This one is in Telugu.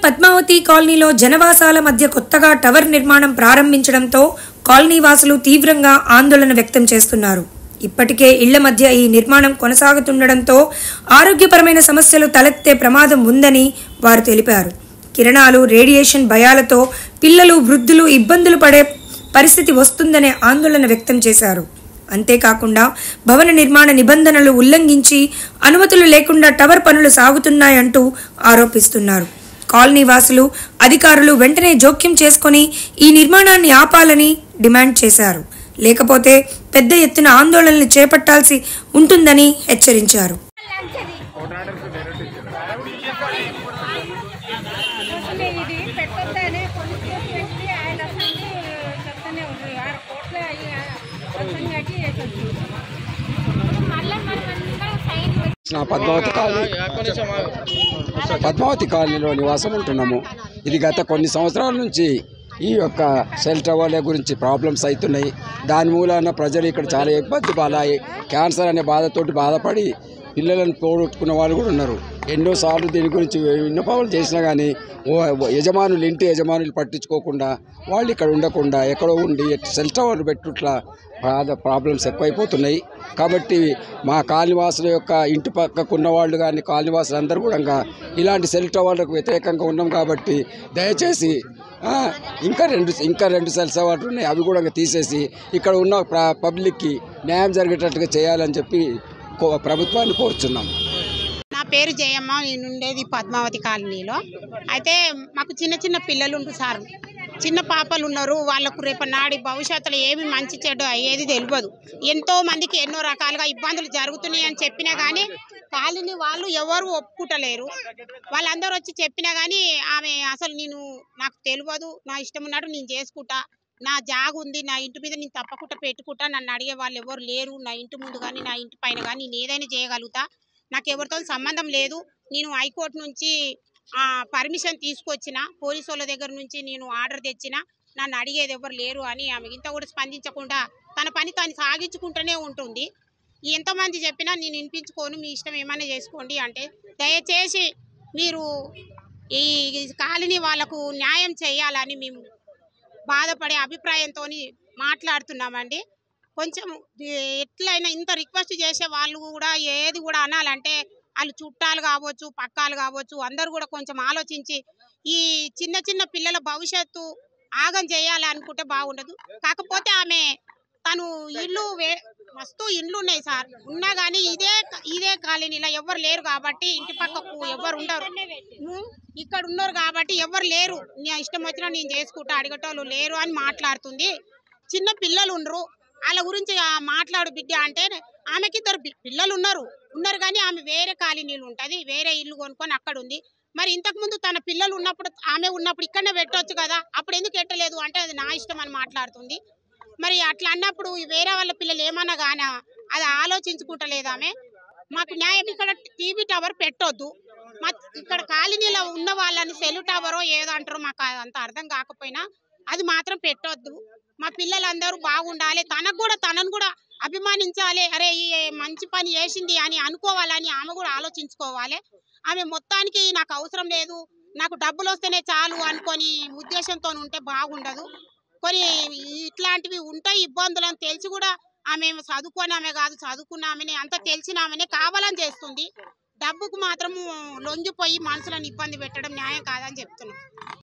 పద్మావతి కాలనీలో జనవాసాల మధ్య కొత్తగా టవర్ నిర్మాణం ప్రారంభించడంతో కాలనీ వాసులు తీవ్రంగా ఆందోళన వ్యక్తం చేస్తున్నారు. ఇప్పటికే ఇళ్ల మధ్య ఈ నిర్మాణం కొనసాగుతుండడంతో ఆరోగ్యపరమైన సమస్యలు తలెత్తే ప్రమాదం ఉందని వారు తెలిపారు. కిరణాలు, రేడియేషన్ భయాలతో పిల్లలు, వృద్ధులు ఇబ్బందులు పడే పరిస్థితి వస్తుందనే ఆందోళన వ్యక్తం చేశారు. అంతేకాకుండా భవన నిర్మాణ నిబంధనలు ఉల్లంఘించి అనుమతులు లేకుండా టవర్ పనులు సాగుతున్నాయంటూ ఆరోపిస్తున్నారు. కాలనీ వాసులు, అధికారులు వెంటనే జోక్యం చేసుకుని ఈ నిర్మాణాన్ని ఆపాలని డిమాండ్ చేశారు. లేకపోతే పెద్ద ఎత్తున ఆందోళనలు చేపట్టాల్సి ఉంటుందని హెచ్చరించారు. పద్మావతి కాలనీలో నివాసం ఉంటున్నాము. ఇది గత కొన్ని సంవత్సరాల నుంచి ఈ యొక్క సెల్ టవర్ల గురించి ప్రాబ్లమ్స్ అవుతున్నాయి. దాని మూలాన ప్రజలు ఇక్కడ చాలా ఇబ్బంది పాలయ్యి క్యాన్సర్ అనే బాధతోటి బాధపడి పిల్లలను పోగొట్టుకున్న వాళ్ళు కూడా ఉన్నారు. ఎన్నోసార్లు దీని గురించి విన్నపాలు చేసినా కానీ ఇంటి యజమానులు పట్టించుకోకుండా వాళ్ళు ఇక్కడ ఉండకుండా ఎక్కడో ఉండి సెల్ టవర్లు పెట్టుట్లా ప్రాబ్లమ్స్ ఎక్కువైపోతున్నాయి. కాబట్టి మా కాలనీవాసుల యొక్క ఇంటి పక్కకు ఉన్న వాళ్ళు కానీ కాలనీవాసులు అందరూ కూడా ఇలాంటి సెల్ టవర్లకు వ్యతిరేకంగా ఉన్నాం. కాబట్టి దయచేసి ఇంకా రెండు సెల్ టవర్లు ఉన్నాయి, అవి కూడా తీసేసి ఇక్కడ ఉన్న పబ్లిక్కి న్యాయం జరిగేటట్టుగా చేయాలని చెప్పి ప్రభుత్వాన్ని కోరుచున్నాం. నా పేరు జయమ్మ, నేను ఉండేది పద్మావతి కాలనీలో. అయితే మాకు చిన్న చిన్న పిల్లలు ఉంటారు సార్, చిన్న పాపలు ఉన్నారు. వాళ్ళకు రేపు నాడి భవిష్యత్తులో ఏమి మంచి చెడు అయ్యేది తెలియదు. ఎంతో మందికి ఎన్నో రకాలుగా ఇబ్బందులు జరుగుతున్నాయి అని చెప్పినా కానీ కాలనీ వాళ్ళు ఎవరు ఒప్పుకుంటలేరు. వాళ్ళందరూ వచ్చి చెప్పినా కానీ ఆమె అసలు నాకు తెలియదు, నా ఇష్టం ఉన్నట్టు నేను చేసుకుంటా, నా జాగు ఉంది, నా ఇంటి మీద నేను తప్పకుండా పెట్టుకుంటా, నన్ను అడిగే వాళ్ళు ఎవరు లేరు, నా ఇంటి ముందు కానీ నా ఇంటి పైన కానీ నేను ఏదైనా చేయగలుగుతా, నాకు ఎవరితో సంబంధం లేదు. నేను హైకోర్టు నుంచి పర్మిషన్ తీసుకొచ్చిన, పోలీసు వాళ్ళ దగ్గర నుంచి నేను ఆర్డర్ తెచ్చిన, నన్ను అడిగేది ఎవరు లేరు అని ఆమె ఇంత కూడా స్పందించకుండా తన పని తాను సాగించుకుంటూనే ఉంటుంది. ఎంతమంది చెప్పినా నేను వినిపించుకోను, మీ ఇష్టం ఏమైనా చేసుకోండి అంటే, దయచేసి మీరు ఈ కాలనీ వాళ్ళకు న్యాయం చేయాలని మేము బాధపడే అభిప్రాయంతో మాట్లాడుతున్నామండి. కొంచెం ఎట్లయినా ఇంత రిక్వెస్ట్ చేసే వాళ్ళు కూడా ఏది కూడా అనాలంటే వాళ్ళు చుట్టాలు కావచ్చు, పక్కాలు కావచ్చు, అందరూ కూడా కొంచెం ఆలోచించి ఈ చిన్న చిన్న పిల్లల భవిష్యత్తు ఆగం చేయాలి అనుకుంటే బాగుండదు. కాకపోతే తను మస్తు ఇండ్లు ఉన్నాయి సార్, ఉన్నా కానీ ఇదే కాలనీలో ఎవరు లేరు కాబట్టి, ఇంటి పక్కకు ఎవరు ఉండరు, ఇక్కడ ఉన్నారు కాబట్టి ఎవరు లేరు, నీ ఇష్టం వచ్చినా నేను చేసుకుంటా, అడిగేటోళ్ళు లేరు అని మాట్లాడుతుంది. చిన్న పిల్లలు ఉండరు, వాళ్ళ గురించి మాట్లాడు బిడ్డ అంటే ఆమెకి 2 పిల్లలు ఉన్నారు కానీ ఆమె వేరే కాలనీలు ఉంటుంది, వేరే ఇల్లు కొనుక్కొని అక్కడ ఉంది. మరి ఇంతకుముందు తన పిల్లలు ఉన్నప్పుడు ఆమె ఉన్నప్పుడు ఇక్కడనే పెట్టవచ్చు కదా, అప్పుడు ఎందుకు పెట్టలేదు అంటే అది నా ఇష్టం అని మాట్లాడుతుంది. మరి అట్లా అన్నప్పుడు వేరే వాళ్ళ పిల్లలు ఏమన్నా కానీ అది ఆలోచించుకుంటలేదు ఆమె. మాకు న్యాయం, ఇక్కడ టీవీ టవర్ పెట్టొద్దు, ఇక్కడ కాలనీలో ఉన్న వాళ్ళని సెల్ టవరో ఏదంటారో మాకు అంత అర్థం కాకపోయినా అది మాత్రం పెట్టొద్దు. మా పిల్లలందరూ బాగుండాలి, తనను కూడా అభిమానించాలి, అరే ఈ మంచి పని చేసింది అని అనుకోవాలని ఆమె కూడా ఆలోచించుకోవాలి. ఆమె మొత్తానికి నాకు అవసరం లేదు, నాకు డబ్బులు వస్తేనే చాలు అనుకొని ఉద్దేశంతో ఉంటే బాగుండదు. కొన్ని ఇట్లాంటివి ఉంటాయి ఇబ్బందులని తెలిసి కూడా ఆమె చదువుకోనామే కాదు, చదువుకున్నామని అంత తెలిసినామనే కావాలని చేస్తుంది. డబ్బుకు మాత్రం లొంగిపోయి మనుషులను ఇబ్బంది పెట్టడం న్యాయం కాదని చెప్తున్నాం.